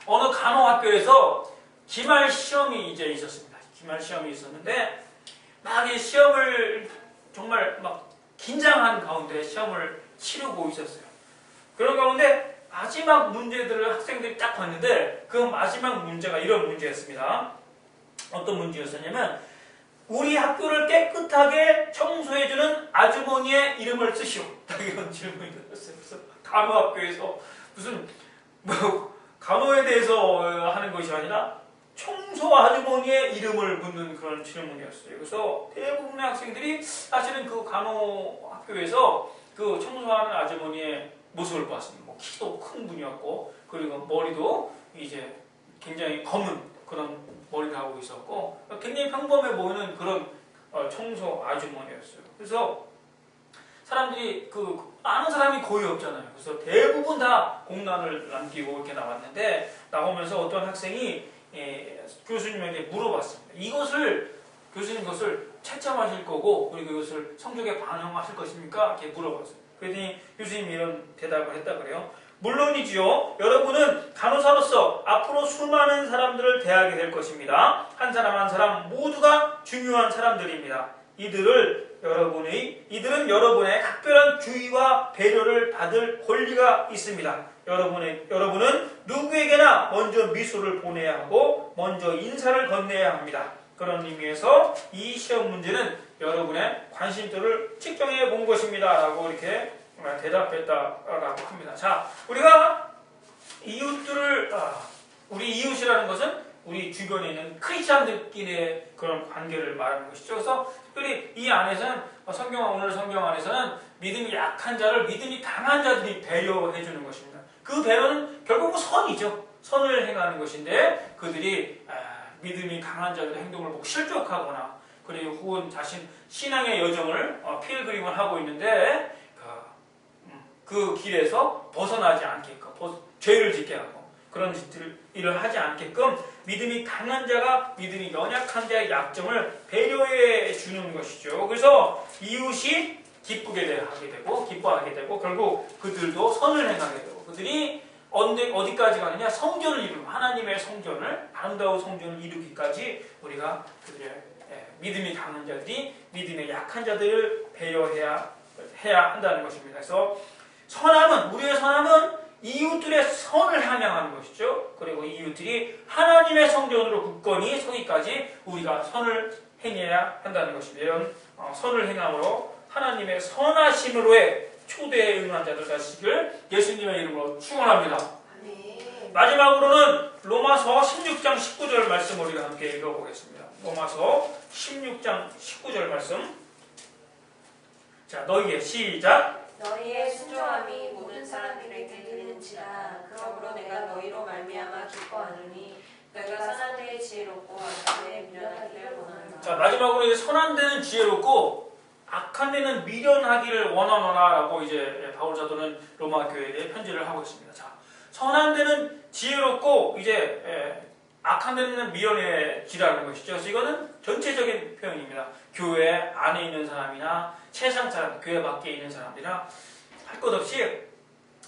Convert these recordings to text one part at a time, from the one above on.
어느 간호학교에서 기말 시험이 이제 있었습니다. 기말 시험이 있었는데 막 이 시험을 정말 막 긴장한 가운데 시험을 치르고 있었어요. 그런 가운데 마지막 문제들을 학생들이 딱 봤는데 그 마지막 문제가 이런 문제였습니다. 어떤 문제였었냐면 우리 학교를 깨끗하게 청소해주는 아주머니의 이름을 쓰시오. 딱 이런 질문이 들었어요. 그래서 간호학교에서 무슨 뭐 간호에 대해서 하는 것이 아니라 청소 아주머니의 이름을 묻는 그런 질문이었어요. 그래서 대부분의 학생들이 사실은 그 간호학교에서 그 청소하는 아주머니의 모습을 보았습니다. 뭐 키도 큰 분이었고 그리고 머리도 이제 굉장히 검은 그런 머리를 하고 있었고 굉장히 평범해 보이는 그런 청소 아주머니였어요. 그래서 사람들이 아는 사람이 거의 없잖아요. 그래서 대부분 다 공란을 남기고 이렇게 나왔는데 나오면서 어떤 학생이 교수님에게 물어봤습니다. 교수님 이것을 채점하실 거고 그리고 이것을 성적에 반영하실 것입니까? 이렇게 물어봤어요. 그랬더니 교수님이 이런 대답을 했다 그래요. 물론이지요. 여러분은 간호사로서 앞으로 수많은 사람들을 대하게 될 것입니다. 한 사람 한 사람 모두가 중요한 사람들입니다. 이들은 여러분의 각별한 주의와 배려를 받을 권리가 있습니다. 여러분은 누구에게나 먼저 미소를 보내야 하고 먼저 인사를 건네야 합니다. 그런 의미에서 이 시험 문제는 여러분의 관심도를 측정해 본 것입니다. 라고 이렇게 대답했다라고 합니다. 자, 우리가 우리 이웃이라는 것은 우리 주변에 있는 크리스찬들끼리의 그런 관계를 말하는 것이죠. 그래서 특별히 이 안에서는 오늘 성경 안에서는 믿음이 약한 자를 믿음이 강한 자들이 배려해 주는 것입니다. 그 배려는 결국은 선이죠. 선을 행하는 것인데 그들이 믿음이 강한 자들의 행동을 보고 실족하거나 그리고 혹은 자신 신앙의 여정을 필그림을 하고 있는데 그 길에서 벗어나지 않게끔 죄를 짓게 하고 그런 일을 하지 않게끔 믿음이 강한 자가 믿음이 연약한 자의 약점을 배려해 주는 것이죠. 그래서 이웃이 기뻐하게 되고 결국 그들도 선을 행하게 되고 그들이 어디까지 가느냐? 성전을 이루고 하나님의 성전을 아름다운 성전을 이루기까지 우리가 그들의 믿음이 강한 자들이 믿음의 약한 자들을 배려해야 한다는 것입니다. 그래서 우리의 선함은 이웃들의 선을 함양하는 것이죠. 그리고 이웃들이 하나님의 성전으로 굳건히 서기까지 우리가 선을 행해야 한다는 것입니다. 이런 선을 행함으로 하나님의 선하심으로의 초대에 응한 자들 되시길 예수님의 이름으로 축원합니다. 마지막으로는 로마서 16장 19절 말씀 우리가 함께 읽어보겠습니다. 로마서 16장 19절 말씀. 자, 너희의 순종함이 모든 사람들에게 들리는지라. 그러므로 내가 너희로 말미암아 기뻐하노니 너희가 선한 데에 지혜롭고 악한 데에 미련하기를 원하노라. 자, 마지막으로 이제 선한 데는 지혜롭고 악한 데는 미련하기를 원하노라라고 이제 바울 사도는 로마 교회에 편지를 하고 있습니다. 자, 선한 데는 지혜롭고 이제 악한 데는 미련해지라는 것이죠. 그래서 이거는 전체적인 표현입니다. 교회 안에 있는 사람이나 세상 사람, 교회 밖에 있는 사람들이나 할 것 없이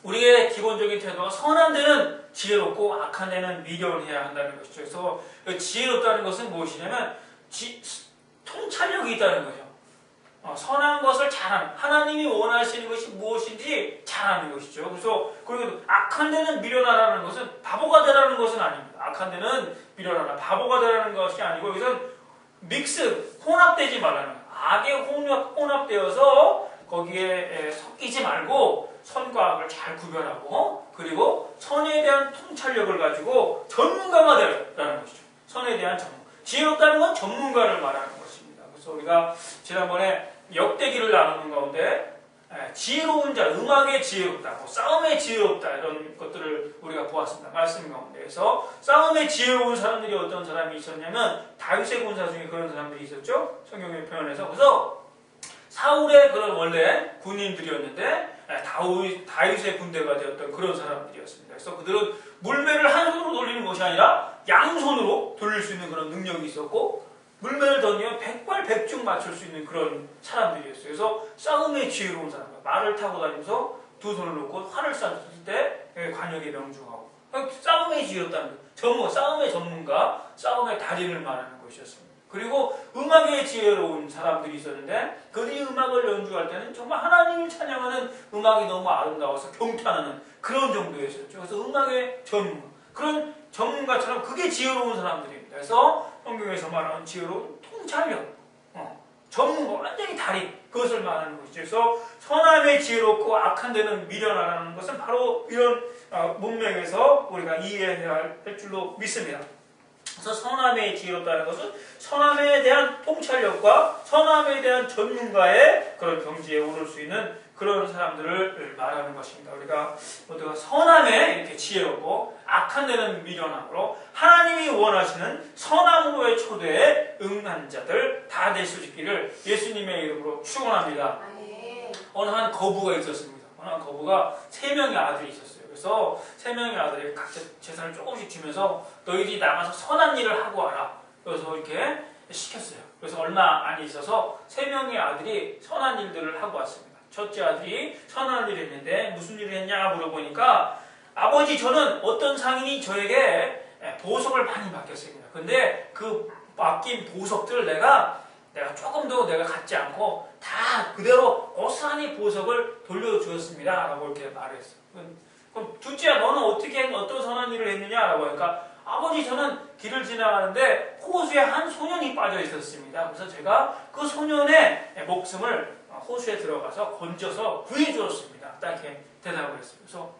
우리의 기본적인 태도가 선한 데는 지혜롭고 악한 데는 미련해야 한다는 것이죠. 그래서 지혜롭다는 것은 무엇이냐면 통찰력이 있다는 거죠. 선한 것을 잘하는, 하나님이 원하시는 것이 무엇인지 잘하는 것이죠. 그래서 그리고 악한 데는 미련하라는 것은 바보가 되라는 것은 아닙니다. 악한 데는 미련하라, 바보가 되라는 것이 아니고 이것은 혼합되지 말라는 거예요. 악에 혼합되어서 거기에 섞이지 말고 선과 악을 잘 구별하고 그리고 선에 대한 통찰력을 가지고 전문가가 되라는 것이죠. 선에 대한 지혜롭다는 건 전문가를 말하는 것입니다. 그래서 우리가 지난번에 역대기를 나누는 가운데 지혜로운 자, 음악에 지혜롭다, 싸움에 지혜롭다 이런 것들을 우리가 보았습니다. 말씀 가운데에서 싸움에 지혜로운 사람들이 어떤 사람이 있었냐면 다윗의 군사 중에 그런 사람들이 있었죠. 성경의 표현에서. 그래서 사울의 그런 원래 군인들이었는데 다윗의 군대가 되었던 그런 사람들이었습니다. 그래서 그들은 물매를 한 손으로 돌리는 것이 아니라 양손으로 돌릴 수 있는 그런 능력이 있었고 물매를 던지면 백발백중 맞출 수 있는 그런 사람들이었어요. 그래서 싸움에 지혜로운 사람, 말을 타고 다니면서 두 손을 놓고 활을 쐈을 때 관역에 명중하고 싸움의 지혜롭다는 거예요. 싸움의 전문가, 싸움의 달인을 말하는 것이었습니다. 그리고 음악의 지혜로운 사람들이 있었는데 그들이 음악을 연주할 때는 정말 하나님을 찬양하는 음악이 너무 아름다워서 경탄하는 그런 정도였었죠. 그래서 음악의 전문가, 그런 전문가처럼 그게 지혜로운 사람들입니다. 그래서 성경에서 말하는 지혜로운 통찰력, 전문가, 완전히 달인, 그것을 말하는 것이죠. 그래서 선함의 지혜롭고 악한 데는 미련하라는 것은 바로 이런 문맥에서 우리가 이해해야 할 줄로 믿습니다. 그래서 선함의 지혜롭다는 것은 선함에 대한 통찰력과 선함에 대한 전문가의 그런 경지에 오를 수 있는 그런 사람들을 말하는 것입니다. 우리가 모두가 선함에 이렇게 지혜롭고 악한 데는 미련함으로 하나님이 원하시는 선함으로의 초대에 응한 자들 다 될 수 있기를 예수님의 이름으로 축원합니다. 어느 한 거부가 있었습니다. 어느 한 거부가 3명의 아들이 있었어요. 그래서 3명의 아들이 각자 재산을 조금씩 주면서 너희들이 나가서 선한 일을 하고 와라. 그래서 이렇게 시켰어요. 그래서 얼마 안 있어서 3명의 아들이 선한 일들을 하고 왔습니다. 첫째 아들이 선한 일을 했는데 무슨 일을 했냐 물어보니까 아버지 저는 어떤 상인이 저에게 보석을 많이 맡겼습니다. 근데 그 맡긴 보석들을 내가 조금도 내가 갖지 않고 다 그대로 고스란히 보석을 돌려주었습니다. 라고 이렇게 말했어요. 그럼 둘째야 너는 어떤 선한 일을 했느냐라고 하니까 아버지 저는 길을 지나가는데 호수에 한 소년이 빠져 있었습니다. 그래서 제가 그 소년의 목숨을 호수에 들어가서 건져서 구해주었습니다. 딱 이렇게 대답을 했어요. 그래서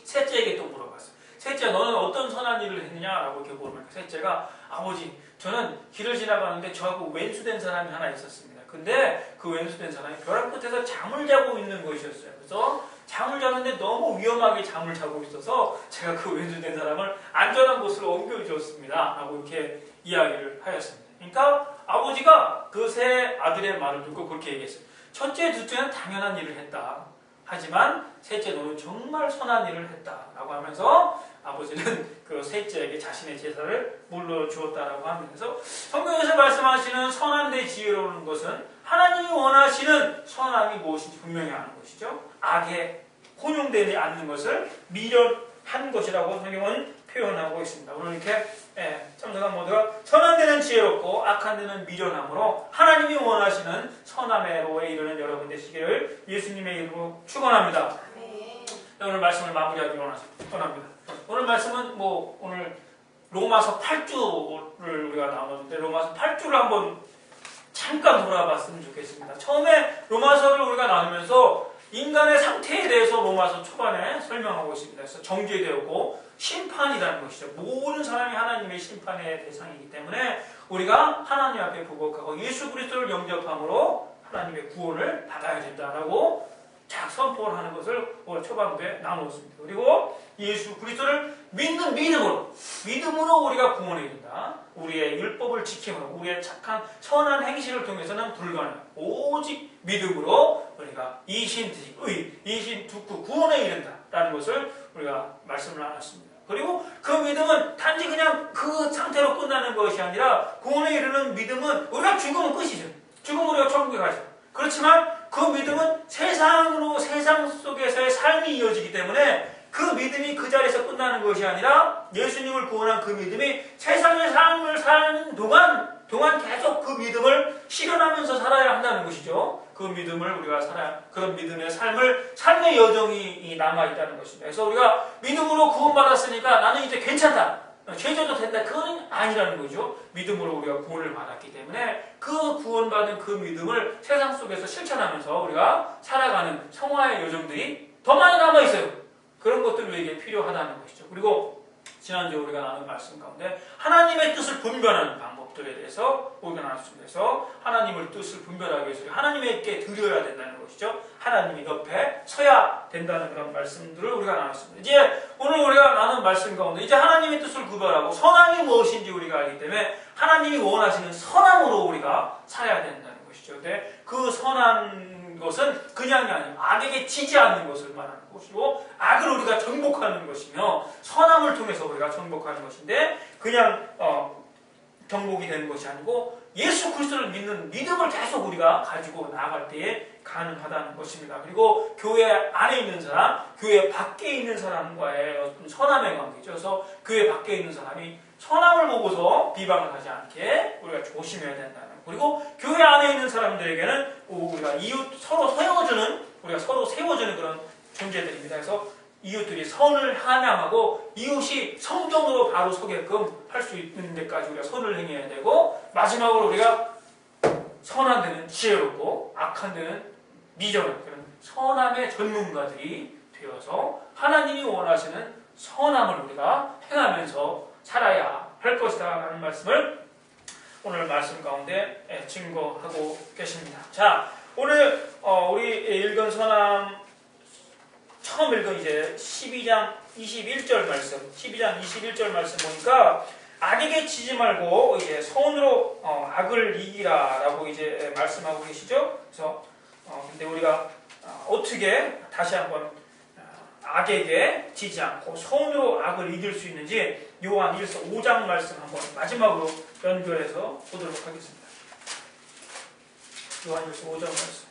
셋째에게 또 물어봤어요. 셋째 너는 어떤 선한 일을 했느냐라고 이렇게 물어보니까 셋째가 아버지 저는 길을 지나가는데 저하고 왼수된 사람이 하나 있었습니다. 근데 그 왼수된 사람이 벼랑 끝에서 잠을 자고 있는 것이었어요. 그래서 잠을 자는데 너무 위험하게 잠을 자고 있어서 제가 그 왼수된 사람을 안전한 곳으로 옮겨주었습니다. 라고 이렇게 이야기를 하였습니다. 그러니까 아버지가 그 3 아들의 말을 듣고 그렇게 얘기했어요. 첫째, 둘째는 당연한 일을 했다. 하지만 셋째 너는 정말 선한 일을 했다. 라고 하면서 아버지는 그 셋째에게 자신의 제사를 물려주었다라고 하면서 성경에서 말씀하시는 선한 데 지혜로운 것은 하나님이 원하시는 선함이 무엇인지 분명히 아는 것이죠. 악에 혼용되지 않는 것을 미련한 것이라고 성경은 표현하고 있습니다. 오늘 이렇게 참석한 모두가 선한 데는 지혜롭고 악한 데는 미련함으로 하나님이 원하시는 선함으로에 이르는 여러분 되시기를 예수님의 이름으로 축원합니다. 오늘 말씀을 마무리하기 원합니다. 오늘 말씀은 오늘 로마서 8주를 우리가 나눴는데 로마서 8주를 한번 잠깐 돌아봤으면 좋겠습니다. 처음에 로마서를 우리가 나누면서 인간의 상태에 대해서 로마서 초반에 설명하고 있습니다. 그래서 정죄되었고 심판이라는 것이죠. 모든 사람이 하나님의 심판의 대상이기 때문에 우리가 하나님 앞에 부복하고 예수 그리스도를 영접함으로 하나님의 구원을 받아야 된다라고 쫙 선포를 하는 것을 오늘 초반부에 나누었습니다. 그리고 예수 그리스도를 믿는 믿음으로 우리가 구원에 이른다. 우리의 율법을 지킴으로 우리의 착한 선한 행실을 통해서는 불가능합니다. 오직 믿음으로 우리가 이신득, 이신두구 구원에 이른다라는 것을 우리가 말씀을 나눴습니다. 그리고 그 믿음은 단지 그냥 그 상태로 끝나는 것이 아니라 구원에 이르는 믿음은 우리가 죽으면 끝이죠. 죽으면 우리가 천국에 가죠. 그렇지만 그 믿음은 세상 속에서의 삶이 이어지기 때문에 그 믿음이 그 자리에서 끝나는 것이 아니라 예수님을 구원한 그 믿음이 세상의 삶을 사는 동안 계속 그 믿음을 실현하면서 살아야 한다는 것이죠. 그 믿음을 우리가 그런 믿음의 삶의 여정이 남아있다는 것입니다. 그래서 우리가 믿음으로 구원받았으니까 나는 이제 괜찮다. 죄져도 된다. 그건 아니라는 거죠. 믿음으로 우리가 구원을 받았기 때문에 그 구원받은 그 믿음을 세상 속에서 실천하면서 우리가 살아가는 성화의 여정들이 더 많이 남아있어요. 그런 것들이 우리에게 필요하다는 것이죠. 그리고 지난주에 우리가 나눈 말씀 가운데 하나님의 뜻을 분별하는 방법들에 대해서 우리가 나눴습니다. 그래서 하나님의 뜻을 분별하기 위해서 하나님에게 드려야 된다는 것이죠. 하나님이 옆에 서야 된다는 그런 말씀들을 우리가 나눴습니다. 이제 오늘 우리가 나눈 말씀 가운데 이제 하나님의 뜻을 구별하고 선함이 무엇인지 우리가 알기 때문에 하나님이 원하시는 선함으로 우리가 살아야 된다는 것이죠. 근데 그 선한 것은 그냥이 아니고 악에게 지지 않는 것을 말하는 것이고 악을 우리가 정복하는 것이며 선함을 통해서 우리가 정복하는 것인데 그냥 정복이 되는 것이 아니고 예수 그리스도를 믿는 믿음을 계속 우리가 가지고 나아갈 때에 가능하다는 것입니다. 그리고 교회 안에 있는 사람, 교회 밖에 있는 사람과의 어떤 선함의 관계죠. 그래서 교회 밖에 있는 사람이 선함을 보고서 비방을 하지 않게 우리가 조심해야 된다는. 그리고 교회 안에 있는 사람들에게는 우리가 이웃 서로 세워주는, 우리가 서로 세워주는 그런 존재들입니다. 그래서 이웃들이 선을 함양하고 이웃이 성경으로 바로 서게끔 할 수 있는 데까지 우리가 선을 행해야 되고, 마지막으로 우리가 선한 데는 지혜롭고 악한 데는 미련한 그런 선함의 전문가들이 되어서 하나님이 원하시는 선함을 우리가 행하면서 살아야 할 것이다 라는 말씀을 오늘 말씀 가운데 증거하고 계십니다. 자, 오늘 우리 읽은 선함 처음 읽은 이제 12장 21절 말씀, 12장 21절 말씀 보니까 악에게 치지 말고 이제 선으로 악을 이기라라고 이제 말씀하고 계시죠. 그래서 근데 우리가 어떻게 다시 한번 악에게 지지 않고 선으로 악을 이길 수 있는지 요한 1서 5장 말씀 한번 마지막으로 연결해서 보도록 하겠습니다. 요한 1서 5장 말씀.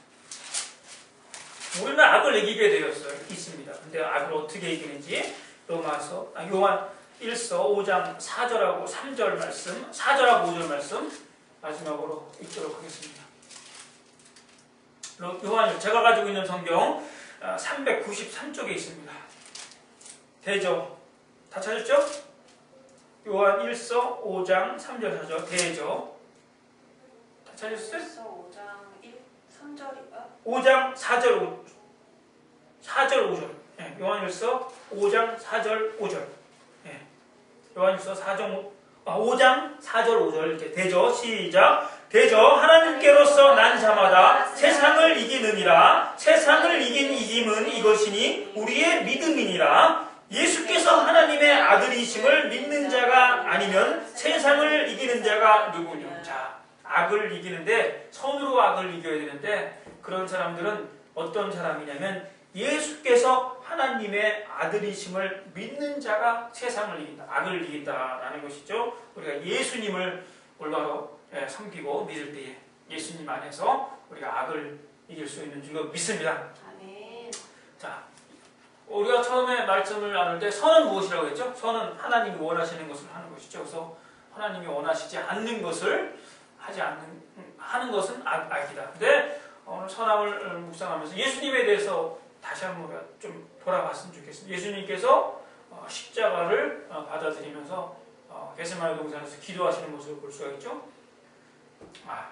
우리는 악을 이기게 되었어요. 있습니다. 근데 악을 어떻게 이기는지 요한 1서 5장 4절하고 3절 말씀, 4절하고 5절 말씀 마지막으로 읽도록 하겠습니다. 요한, 제가 가지고 있는 성경 393쪽에 있습니다. 대저 다 찾았죠? 요한 1서 5장 3절 4절 대저 다 찾았어요? 1서 5장 1, 3절인가? 5장 4절 5절. 네, 요한일서 5장 4절 5절. 네, 요한일서 5장 4절 5절 이렇게 대저 시작. 대저 하나님께로서 난 자마다 세상을 이기느니라. 세상을 이긴 이김은 이것이니 우리의 믿음이니라. 예수께서 하나님의 아들이심을 믿는 자가 아니면 세상을 이기는 자가 누구냐. 자, 악을 이기는데 선으로 악을 이겨야 되는데 그런 사람들은 어떤 사람이냐면 예수께서 하나님의 아들이심을 믿는 자가 세상을 이긴다. 악을 이긴다라는 것이죠. 우리가 예수님을 올바로 섬기고 믿을 때에 예수님 안에서 우리가 악을 이길 수 있는 줄 믿습니다. 아멘. 자, 우리가 처음에 말씀을 나눌 때 선은 무엇이라고 했죠? 선은 하나님이 원하시는 것을 하는 것이죠. 그래서 하나님이 원하시지 않는 것을 하는 것은 악이다. 근데 오늘 선함을 묵상하면서 예수님에 대해서 다시 한번 좀 돌아봤으면 좋겠습니다. 예수님께서 십자가를 받아들이면서 겟세마네 동산에서 기도하시는 모습을 볼 수가 있죠.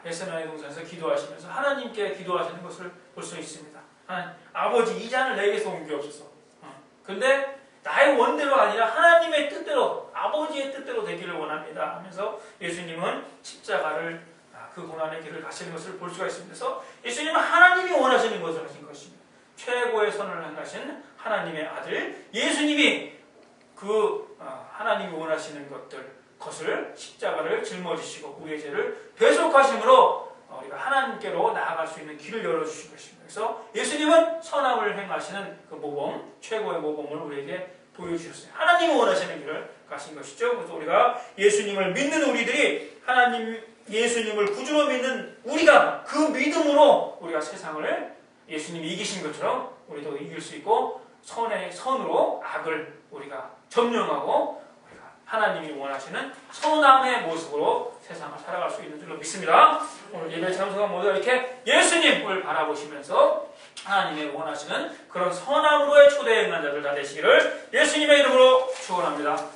겟세마네 동산에서 기도하시면서 하나님께 기도하시는 것을 볼 수 있습니다. 아버지 이 잔을 내게서 옮기옵소서. 근데 나의 원대로 아니라 하나님의 뜻대로, 아버지의 뜻대로 되기를 원합니다 하면서 예수님은 십자가를 그 고난의 길을 가시는 것을 볼 수가 있습니다. 그래서 예수님은 하나님이 원하시는 것을 하신 것입니다. 최고의 선을 행하신 하나님의 아들 예수님이 그 하나님이 원하시는 것을 십자가를 짊어지시고 우리의 죄를 배속하심으로 우리가 하나님께로 나아갈 수 있는 길을 열어주신 것입니다. 그래서 예수님은 선함을 행하시는 그 모범, 최고의 모범을 우리에게 보여주셨어요. 하나님이 원하시는 길을 가신 것이죠. 그래서 우리가 예수님을 믿는 우리들이 예수님을 구주로 믿는 우리가 그 믿음으로 우리가 세상을 예수님이 이기신 것처럼 우리도 이길 수 있고 선으로 악을 우리가 점령하고 우리가 하나님이 원하시는 선함의 모습으로 세상을 살아갈 수 있는 줄로 믿습니다. 오늘 예배 참석한 모두 이렇게 예수님을 바라보시면서 하나님의 원하시는 그런 선함으로의 초대 행한 자들 다 되시기를 예수님의 이름으로 축원합니다.